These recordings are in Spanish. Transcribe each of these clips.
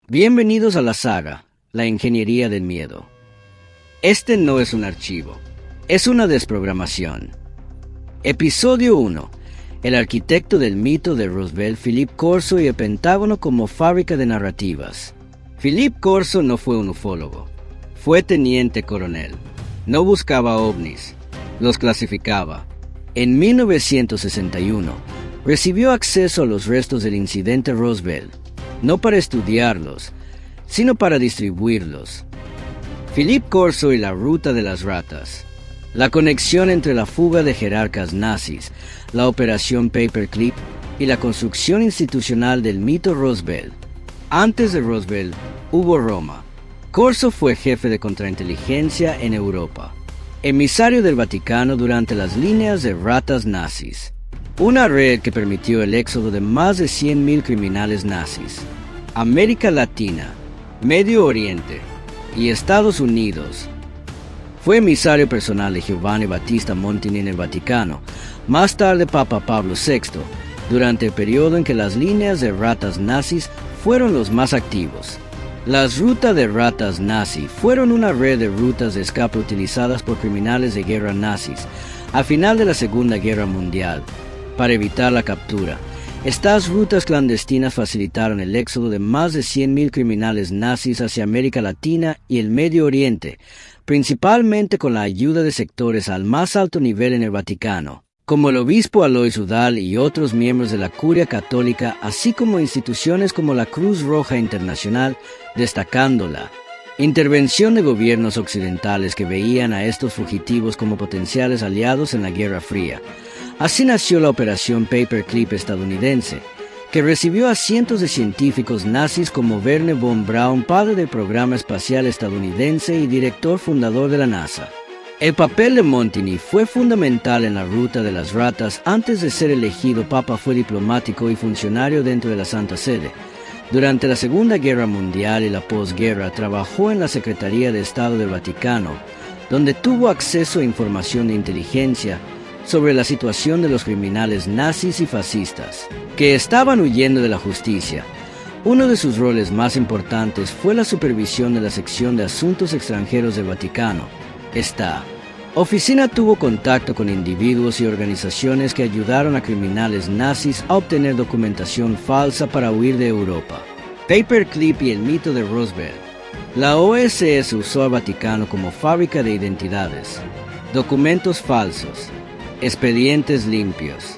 Bienvenidos a la saga, la ingeniería del miedo. Este no es un archivo, es una desprogramación. Episodio 1. El arquitecto del mito de Roosevelt, Philip Corso, y el Pentágono como fábrica de narrativas. Philip Corso no fue un ufólogo, fue teniente coronel. No buscaba ovnis, los clasificaba. En 1961, recibió acceso a los restos del incidente Roosevelt, no para estudiarlos, sino para distribuirlos. Philip Corso y la ruta de las ratas. La conexión entre la fuga de jerarcas nazis, la operación Paperclip y la construcción institucional del mito Roosevelt. Antes de Roosevelt, hubo Roma. Corso fue jefe de contrainteligencia en Europa, emisario del Vaticano durante las líneas de ratas nazis, una red que permitió el éxodo de más de 100.000 criminales nazis. América Latina, Medio Oriente y Estados Unidos. Fue emisario personal de Giovanni Battista Montini en el Vaticano, más tarde Papa Pablo VI, durante el periodo en que las líneas de ratas nazis fueron los más activos. Las rutas de ratas nazi fueron una red de rutas de escape utilizadas por criminales de guerra nazis al final de la Segunda Guerra Mundial, para evitar la captura. Estas rutas clandestinas facilitaron el éxodo de más de 100.000 criminales nazis hacia América Latina y el Medio Oriente, principalmente con la ayuda de sectores al más alto nivel en el Vaticano, como el obispo Alois Udall y otros miembros de la Curia Católica, así como instituciones como la Cruz Roja Internacional, destacando la intervención de gobiernos occidentales que veían a estos fugitivos como potenciales aliados en la Guerra Fría. Así nació la Operación Paperclip estadounidense, que recibió a cientos de científicos nazis como Wernher von Braun, padre del programa espacial estadounidense y director fundador de la NASA. El papel de Montini fue fundamental en la ruta de las ratas. Antes de ser elegido papa fue diplomático y funcionario dentro de la Santa Sede. Durante la Segunda Guerra Mundial y la posguerra trabajó en la Secretaría de Estado del Vaticano, donde tuvo acceso a información de inteligencia sobre la situación de los criminales nazis y fascistas, que estaban huyendo de la justicia. Uno de sus roles más importantes fue la supervisión de la sección de Asuntos Extranjeros del Vaticano. Esta oficina tuvo contacto con individuos y organizaciones que ayudaron a criminales nazis a obtener documentación falsa para huir de Europa. Paperclip y el mito de Roosevelt. La OSS usó al Vaticano como fábrica de identidades, documentos falsos, expedientes limpios.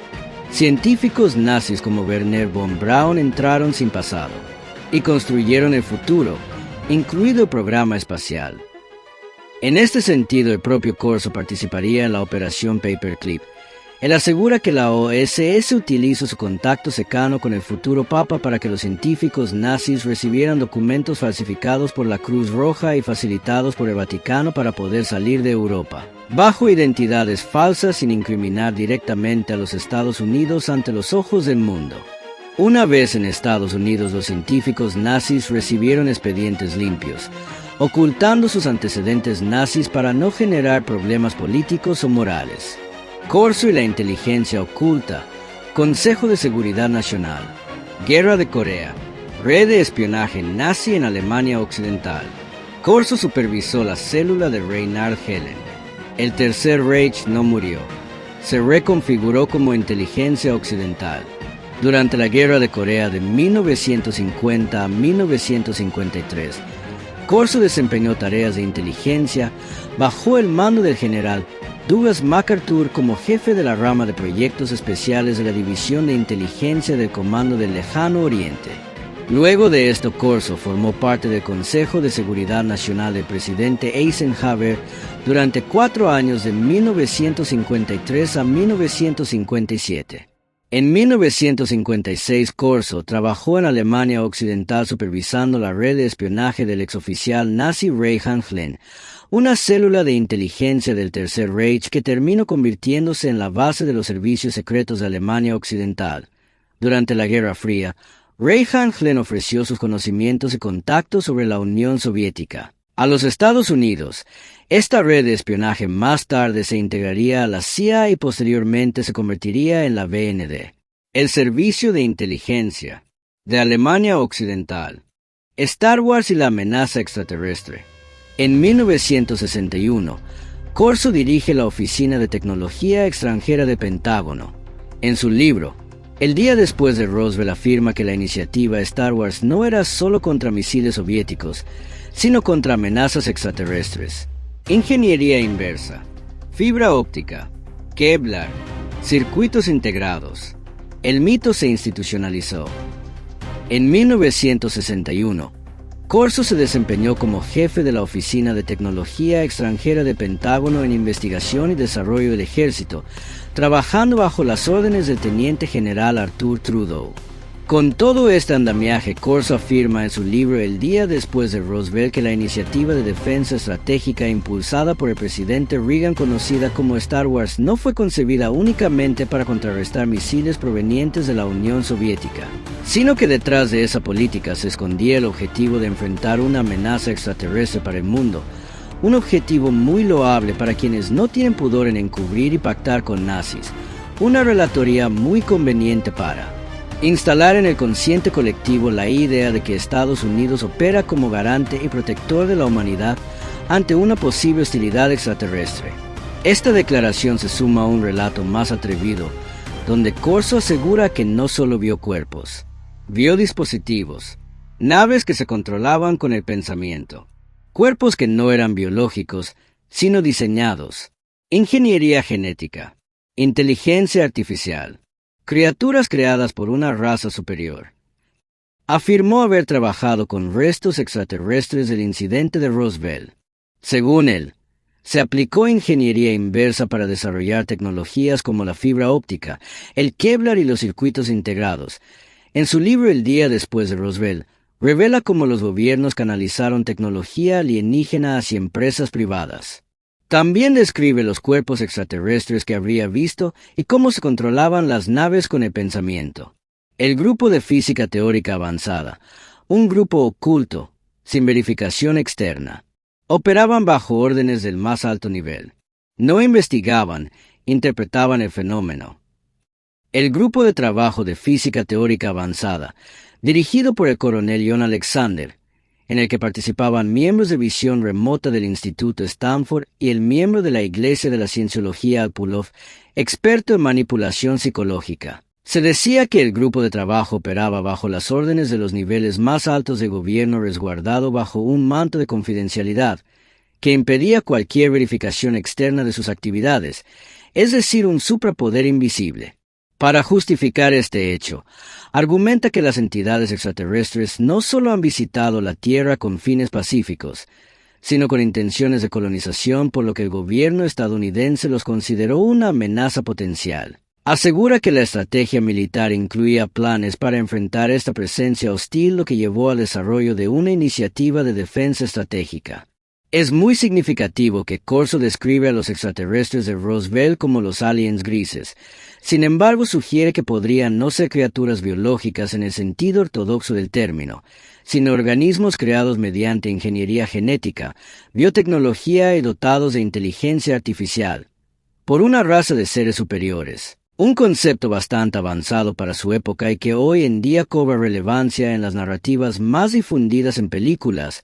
Científicos nazis como Wernher von Braun entraron sin pasado y construyeron el futuro, incluido el programa espacial. En este sentido, el propio Corso participaría en la Operación Paperclip. Él asegura que la OSS utilizó su contacto cercano con el futuro Papa para que los científicos nazis recibieran documentos falsificados por la Cruz Roja y facilitados por el Vaticano para poder salir de Europa, bajo identidades falsas, sin incriminar directamente a los Estados Unidos ante los ojos del mundo. Una vez en Estados Unidos, los científicos nazis recibieron expedientes limpios, ocultando sus antecedentes nazis para no generar problemas políticos o morales. Corso y la inteligencia oculta, Consejo de Seguridad Nacional, Guerra de Corea, red de espionaje nazi en Alemania Occidental. Corso supervisó la célula de Reinhard Heydrich. El Tercer Reich no murió, se reconfiguró como inteligencia occidental. Durante la Guerra de Corea de 1950 a 1953, Corso desempeñó tareas de inteligencia bajo el mando del general Douglas MacArthur como jefe de la rama de proyectos especiales de la División de Inteligencia del Comando del Lejano Oriente. Luego de esto, Corso formó parte del Consejo de Seguridad Nacional del presidente Eisenhower durante 4 años, de 1953 a 1957. En 1956, Corso trabajó en Alemania Occidental supervisando la red de espionaje del exoficial nazi Reinhard Heydrich, una célula de inteligencia del Tercer Reich que terminó convirtiéndose en la base de los servicios secretos de Alemania Occidental. Durante la Guerra Fría, Reinhard Heydrich ofreció sus conocimientos y contactos sobre la Unión Soviética a los Estados Unidos. Esta red de espionaje más tarde se integraría a la CIA y posteriormente se convertiría en la BND, el Servicio de Inteligencia de Alemania Occidental. Star Wars y la amenaza extraterrestre. En 1961, Corso dirige la Oficina de Tecnología Extranjera de Pentágono. En su libro, El día después de Roswell, afirma que la iniciativa Star Wars no era solo contra misiles soviéticos, sino contra amenazas extraterrestres. Ingeniería inversa, fibra óptica, Kevlar, circuitos integrados. El mito se institucionalizó. En 1961, Corso se desempeñó como jefe de la Oficina de Tecnología Extranjera de Pentágono en investigación y desarrollo del ejército, trabajando bajo las órdenes del teniente general Arthur Trudeau. Con todo este andamiaje, Corso afirma en su libro El día después de Roswell que la iniciativa de defensa estratégica impulsada por el presidente Reagan, conocida como Star Wars, no fue concebida únicamente para contrarrestar misiles provenientes de la Unión Soviética, sino que detrás de esa política se escondía el objetivo de enfrentar una amenaza extraterrestre para el mundo, un objetivo muy loable para quienes no tienen pudor en encubrir y pactar con nazis, una relatoría muy conveniente para instalar en el consciente colectivo la idea de que Estados Unidos opera como garante y protector de la humanidad ante una posible hostilidad extraterrestre. Esta declaración se suma a un relato más atrevido, donde Corso asegura que no solo vio cuerpos, vio dispositivos, naves que se controlaban con el pensamiento, cuerpos que no eran biológicos, sino diseñados, ingeniería genética, inteligencia artificial, criaturas creadas por una raza superior. Afirmó haber trabajado con restos extraterrestres del incidente de Roswell. Según él, se aplicó ingeniería inversa para desarrollar tecnologías como la fibra óptica, el Kevlar y los circuitos integrados. En su libro El día después de Roswell, revela cómo los gobiernos canalizaron tecnología alienígena hacia empresas privadas. También describe los cuerpos extraterrestres que habría visto y cómo se controlaban las naves con el pensamiento. El grupo de física teórica avanzada, un grupo oculto, sin verificación externa, operaban bajo órdenes del más alto nivel. No investigaban, interpretaban el fenómeno. El grupo de trabajo de física teórica avanzada, dirigido por el coronel John Alexander, en el que participaban miembros de visión remota del Instituto Stanford y el miembro de la Iglesia de la Cienciología Alpulov, experto en manipulación psicológica. Se decía que el grupo de trabajo operaba bajo las órdenes de los niveles más altos de gobierno, resguardado bajo un manto de confidencialidad que impedía cualquier verificación externa de sus actividades, es decir, un suprapoder invisible. Para justificar este hecho, argumenta que las entidades extraterrestres no solo han visitado la Tierra con fines pacíficos, sino con intenciones de colonización, por lo que el gobierno estadounidense los consideró una amenaza potencial. Asegura que la estrategia militar incluía planes para enfrentar esta presencia hostil, lo que llevó al desarrollo de una iniciativa de defensa estratégica. Es muy significativo que Corso describe a los extraterrestres de Roswell como los aliens grises. Sin embargo, sugiere que podrían no ser criaturas biológicas en el sentido ortodoxo del término, sino organismos creados mediante ingeniería genética, biotecnología y dotados de inteligencia artificial, por una raza de seres superiores. Un concepto bastante avanzado para su época y que hoy en día cobra relevancia en las narrativas más difundidas en películas,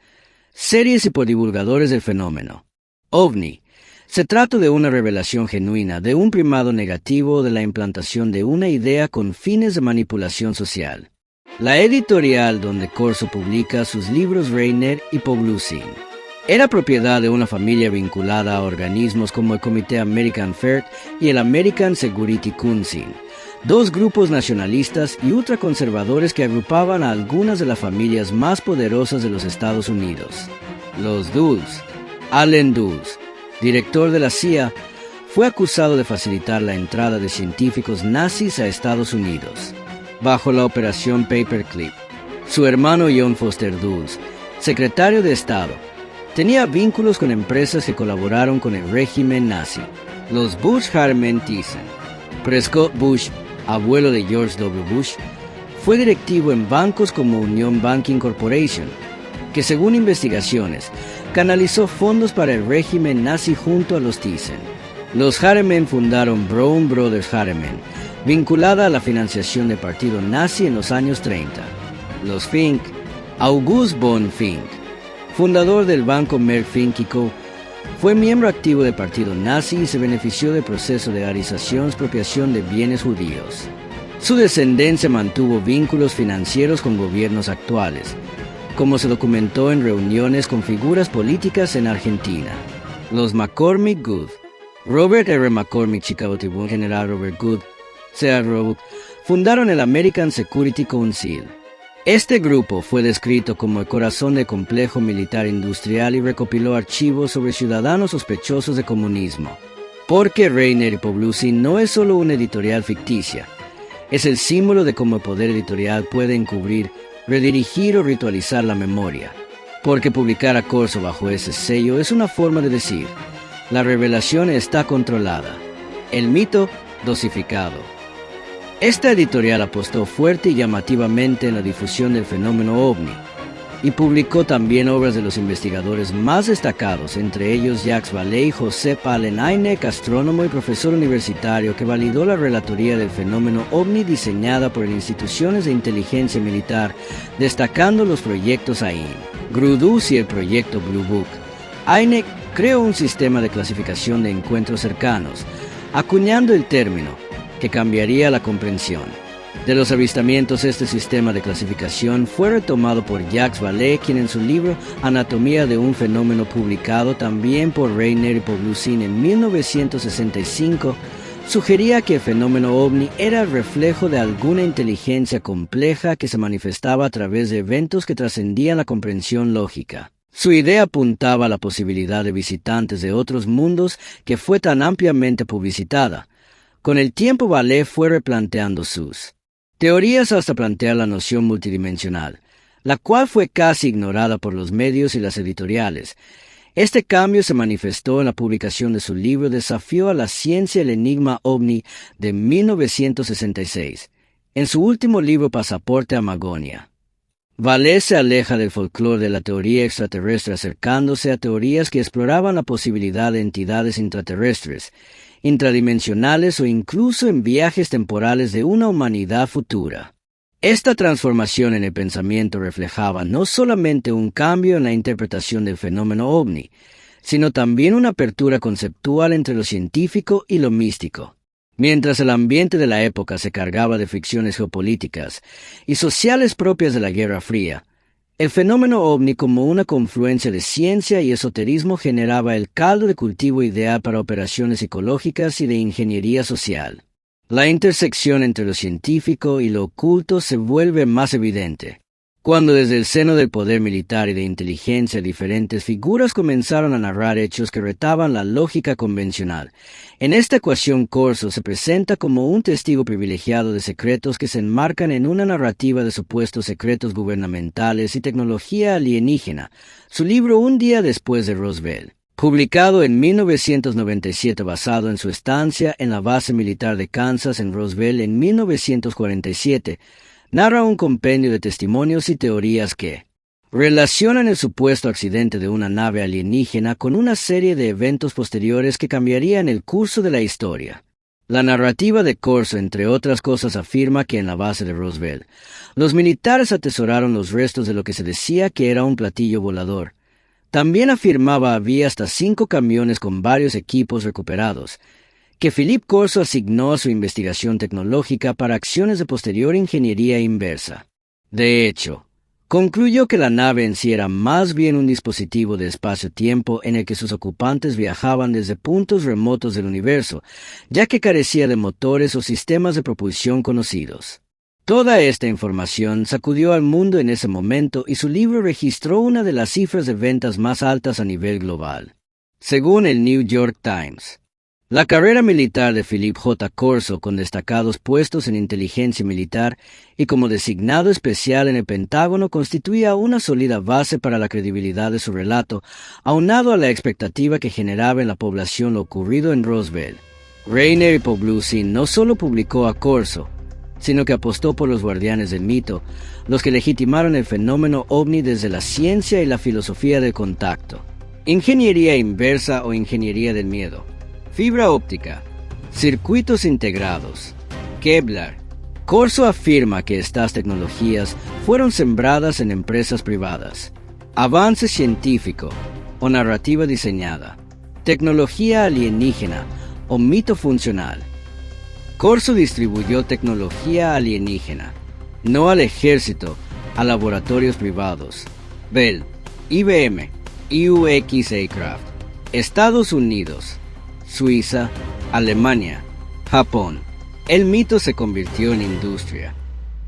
series y por divulgadores del fenómeno. OVNI. Se trata de una revelación genuina, de un primado negativo de la implantación de una idea con fines de manipulación social. La editorial donde Corso publica sus libros Reiner y Poglusin era propiedad de una familia vinculada a organismos como el Comité American Fair y el American Security Council, dos grupos nacionalistas y ultraconservadores que agrupaban a algunas de las familias más poderosas de los Estados Unidos. Los Dulles. Allen Dulles, director de la CIA, fue acusado de facilitar la entrada de científicos nazis a Estados Unidos, bajo la Operación Paperclip. Su hermano John Foster Dulles, secretario de Estado, tenía vínculos con empresas que colaboraron con el régimen nazi. Los Bush-Harriman-Thyssen. Prescott Bush, abuelo de George W. Bush, fue directivo en bancos como Union Banking Corporation, que según investigaciones, canalizó fondos para el régimen nazi junto a los Thyssen. Los Harriman fundaron Brown Brothers Harriman, vinculada a la financiación del partido nazi en los años 30. Los Fink. August von Fink, fundador del banco Merck Fink & Co., fue miembro activo del partido nazi y se benefició del proceso de arización, expropiación de bienes judíos. Su descendencia mantuvo vínculos financieros con gobiernos actuales, como se documentó en reuniones con figuras políticas en Argentina. Los McCormick Good. Robert R. McCormick, Chicago Tribune, General Robert Good, C.R. Roebuck, fundaron el American Security Council. Este grupo fue descrito como el corazón del complejo militar industrial y recopiló archivos sobre ciudadanos sospechosos de comunismo. Porque Reiner y Pawlowski no es solo una editorial ficticia, es el símbolo de cómo el poder editorial puede encubrir, redirigir o ritualizar la memoria. Porque publicar a Corso bajo ese sello es una forma de decir, la revelación está controlada, el mito dosificado. Esta editorial apostó fuerte y llamativamente en la difusión del fenómeno ovni y publicó también obras de los investigadores más destacados, entre ellos Jacques Vallée y Joseph Allen Hynek, astrónomo y profesor universitario que validó la relatoría del fenómeno ovni diseñada por instituciones de inteligencia militar, destacando los proyectos AIM, GRUDUS y el proyecto Blue Book. Hynek creó un sistema de clasificación de encuentros cercanos, acuñando el término que cambiaría la comprensión. De los avistamientos, este sistema de clasificación fue retomado por Jacques Vallée, quien en su libro Anatomía de un fenómeno, publicado también por Reiner y Pawlowski en 1965, sugería que el fenómeno ovni era el reflejo de alguna inteligencia compleja que se manifestaba a través de eventos que trascendían la comprensión lógica. Su idea apuntaba a la posibilidad de visitantes de otros mundos que fue tan ampliamente publicitada. Con el tiempo, Vallée fue replanteando sus teorías hasta plantear la noción multidimensional, la cual fue casi ignorada por los medios y las editoriales. Este cambio se manifestó en la publicación de su libro Desafío a la ciencia, el enigma ovni, de 1966, en su último libro Pasaporte a Magonia. Vallée se aleja del folclore de la teoría extraterrestre, acercándose a teorías que exploraban la posibilidad de entidades intraterrestres, intradimensionales o incluso en viajes temporales de una humanidad futura. Esta transformación en el pensamiento reflejaba no solamente un cambio en la interpretación del fenómeno ovni, sino también una apertura conceptual entre lo científico y lo místico. Mientras el ambiente de la época se cargaba de fricciones geopolíticas y sociales propias de la Guerra Fría, el fenómeno ovni, como una confluencia de ciencia y esoterismo, generaba el caldo de cultivo ideal para operaciones psicológicas y de ingeniería social. La intersección entre lo científico y lo oculto se vuelve más evidente cuando desde el seno del poder militar y de inteligencia diferentes figuras comenzaron a narrar hechos que retaban la lógica convencional. En esta ecuación, Corso se presenta como un testigo privilegiado de secretos que se enmarcan en una narrativa de supuestos secretos gubernamentales y tecnología alienígena. Su libro Un día después de Roswell, publicado en 1997 basado en su estancia en la base militar de Kansas en Roswell en 1947, narra un compendio de testimonios y teorías que relacionan el supuesto accidente de una nave alienígena con una serie de eventos posteriores que cambiarían el curso de la historia. La narrativa de Corso, entre otras cosas, afirma que en la base de Roswell, los militares atesoraron los restos de lo que se decía que era un platillo volador. También afirmaba había hasta 5 camiones con varios equipos recuperados, que Philip Corso asignó a su investigación tecnológica para acciones de posterior ingeniería inversa. De hecho, concluyó que la nave en sí era más bien un dispositivo de espacio-tiempo en el que sus ocupantes viajaban desde puntos remotos del universo, ya que carecía de motores o sistemas de propulsión conocidos. Toda esta información sacudió al mundo en ese momento y su libro registró una de las cifras de ventas más altas a nivel global. Según el New York Times, la carrera militar de Philip J. Corso, con destacados puestos en inteligencia militar y como designado especial en el Pentágono, constituía una sólida base para la credibilidad de su relato, aunado a la expectativa que generaba en la población lo ocurrido en Roswell. Reiner y Pawlowski no solo publicó a Corso, sino que apostó por los guardianes del mito, los que legitimaron el fenómeno ovni desde la ciencia y la filosofía del contacto. Ingeniería inversa o ingeniería del miedo. Fibra óptica, circuitos integrados, Kevlar, Corso afirma que estas tecnologías fueron sembradas en empresas privadas, avance científico o narrativa diseñada, tecnología alienígena o mito funcional. Corso distribuyó tecnología alienígena, no al ejército, a laboratorios privados, Bell, IBM, UX Aircraft, Estados Unidos, Suiza, Alemania, Japón. El mito se convirtió en industria.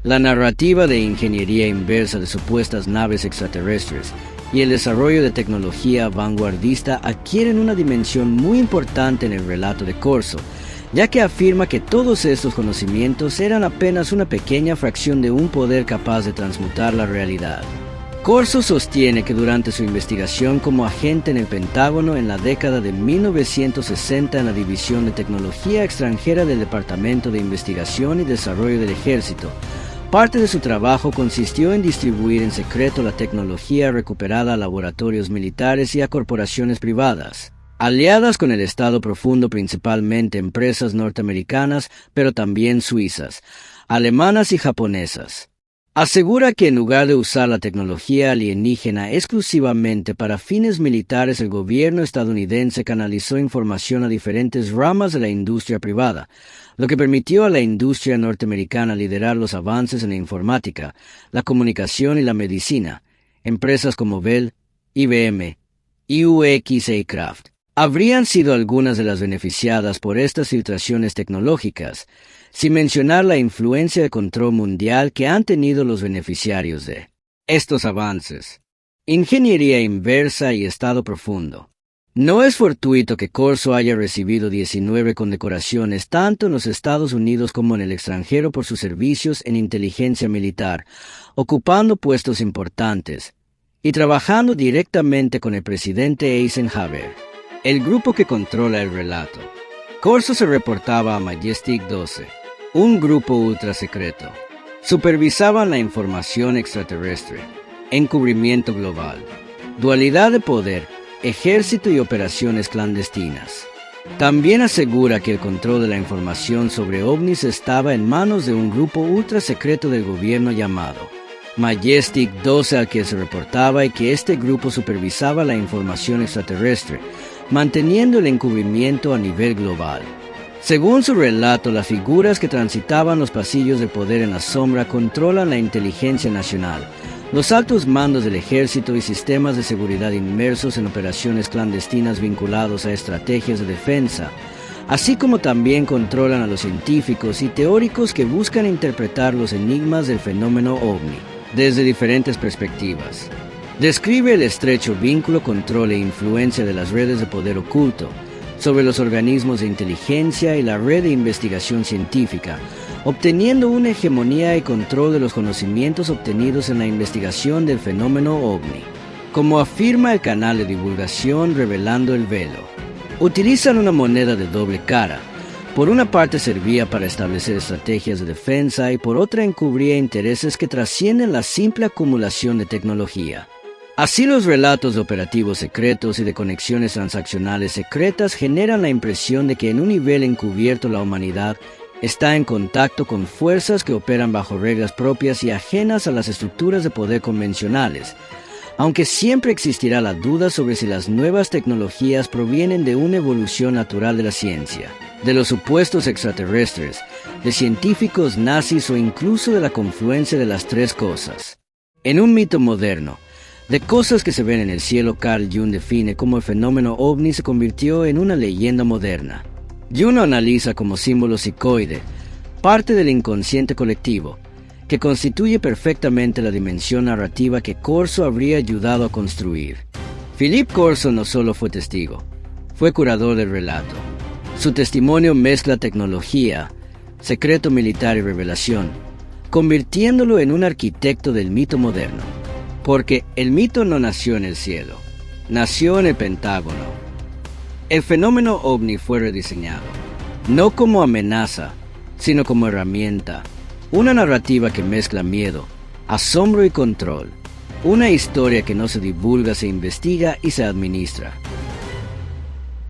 La narrativa de ingeniería inversa de supuestas naves extraterrestres y el desarrollo de tecnología vanguardista adquieren una dimensión muy importante en el relato de Corso, ya que afirma que todos estos conocimientos eran apenas una pequeña fracción de un poder capaz de transmutar la realidad. Corso sostiene que durante su investigación como agente en el Pentágono en la década de 1960 en la División de Tecnología Extranjera del Departamento de Investigación y Desarrollo del Ejército, parte de su trabajo consistió en distribuir en secreto la tecnología recuperada a laboratorios militares y a corporaciones privadas, aliadas con el Estado profundo, principalmente empresas norteamericanas, pero también suizas, alemanas y japonesas. Asegura que en lugar de usar la tecnología alienígena exclusivamente para fines militares, el gobierno estadounidense canalizó información a diferentes ramas de la industria privada, lo que permitió a la industria norteamericana liderar los avances en la informática, la comunicación y la medicina. Empresas como Bell, IBM y UX Aircraft habrían sido algunas de las beneficiadas por estas filtraciones tecnológicas, sin mencionar la influencia de control mundial que han tenido los beneficiarios de estos avances. Ingeniería inversa y estado profundo. No es fortuito que Corso haya recibido 19 condecoraciones tanto en los Estados Unidos como en el extranjero por sus servicios en inteligencia militar, ocupando puestos importantes y trabajando directamente con el presidente Eisenhower, el grupo que controla el relato. Corso se reportaba a Majestic 12, un grupo ultra secreto. Supervisaban la información extraterrestre, encubrimiento global, dualidad de poder, ejército y operaciones clandestinas. También asegura que el control de la información sobre ovnis estaba en manos de un grupo ultra secreto del gobierno llamado Majestic 12, al que se reportaba, y que este grupo supervisaba la información extraterrestre, manteniendo el encubrimiento a nivel global. Según su relato, las figuras que transitaban los pasillos del poder en la sombra controlan la inteligencia nacional, los altos mandos del ejército y sistemas de seguridad inmersos en operaciones clandestinas vinculados a estrategias de defensa, así como también controlan a los científicos y teóricos que buscan interpretar los enigmas del fenómeno ovni desde diferentes perspectivas. Describe el estrecho vínculo, control e influencia de las redes de poder oculto sobre los organismos de inteligencia y la red de investigación científica, obteniendo una hegemonía y control de los conocimientos obtenidos en la investigación del fenómeno ovni. Como afirma el canal de divulgación Revelando el Velo, utilizan una moneda de doble cara. Por una parte servía para establecer estrategias de defensa y por otra encubría intereses que trascienden la simple acumulación de tecnología. Así, los relatos de operativos secretos y de conexiones transaccionales secretas generan la impresión de que en un nivel encubierto la humanidad está en contacto con fuerzas que operan bajo reglas propias y ajenas a las estructuras de poder convencionales, aunque siempre existirá la duda sobre si las nuevas tecnologías provienen de una evolución natural de la ciencia, de los supuestos extraterrestres, de científicos nazis o incluso de la confluencia de las tres cosas. En un mito moderno, de cosas que se ven en el cielo, Carl Jung define cómo el fenómeno ovni se convirtió en una leyenda moderna. Jung lo analiza como símbolo psicoide, parte del inconsciente colectivo, que constituye perfectamente la dimensión narrativa que Corso habría ayudado a construir. Philippe Corso no solo fue testigo, fue curador del relato. Su testimonio mezcla tecnología, secreto militar y revelación, convirtiéndolo en un arquitecto del mito moderno. Porque el mito no nació en el cielo, nació en el Pentágono. El fenómeno ovni fue rediseñado, no como amenaza, sino como herramienta. Una narrativa que mezcla miedo, asombro y control. Una historia que no se divulga, se investiga y se administra.